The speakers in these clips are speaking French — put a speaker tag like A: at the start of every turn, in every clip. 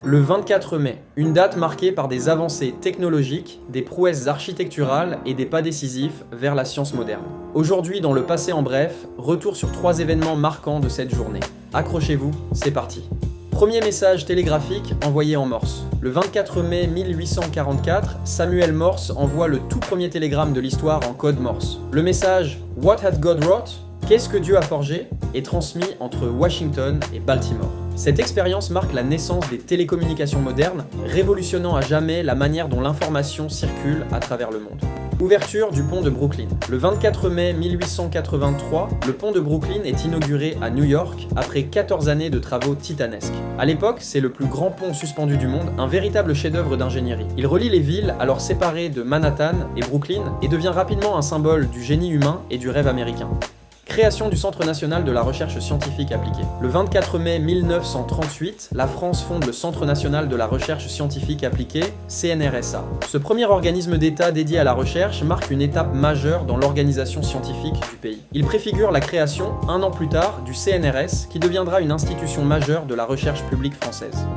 A: Le 24 mai, une date marquée par des avancées technologiques, des prouesses architecturales et des pas décisifs vers la science moderne. Aujourd'hui, dans le passé en bref, retour sur 3 événements marquants de cette journée. Accrochez-vous, c'est parti. Premier message télégraphique envoyé en Morse. Le 24 mai 1844, Samuel Morse envoie le tout premier télégramme de l'histoire en code Morse. Le message « What hath God wrought ?» Qu'est-ce que Dieu a forgé est transmis entre Washington et Baltimore. Cette expérience marque la naissance des télécommunications modernes, révolutionnant à jamais la manière dont l'information circule à travers le monde. Ouverture du pont de Brooklyn. Le 24 mai 1883, le pont de Brooklyn est inauguré à New York après 14 années de travaux titanesques. À l'époque, c'est le plus grand pont suspendu du monde, un véritable chef-d'œuvre d'ingénierie. Il relie les villes alors séparées de Manhattan et Brooklyn et devient rapidement un symbole du génie humain et du rêve américain. Création du Centre national de la recherche scientifique appliquée. Le 24 mai 1938, la France fonde le Centre national de la recherche scientifique appliquée, CNRSA. Ce premier organisme d'État dédié à la recherche marque une étape majeure dans l'organisation scientifique du pays. Il préfigure la création, un an plus tard, du CNRS, qui deviendra une institution majeure de la recherche publique française.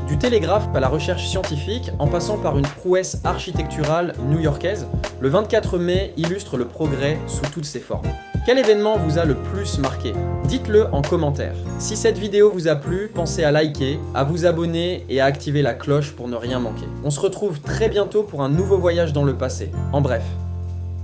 A: Du télégraphe à la recherche scientifique, en passant par une prouesse architecturale new-yorkaise, le 24 mai illustre le progrès sous toutes ses formes. Quel événement vous a le plus marqué? Dites-le en commentaire. Si cette vidéo vous a plu, pensez à liker, à vous abonner et à activer la cloche pour ne rien manquer. On se retrouve très bientôt pour un nouveau voyage dans le passé. En bref.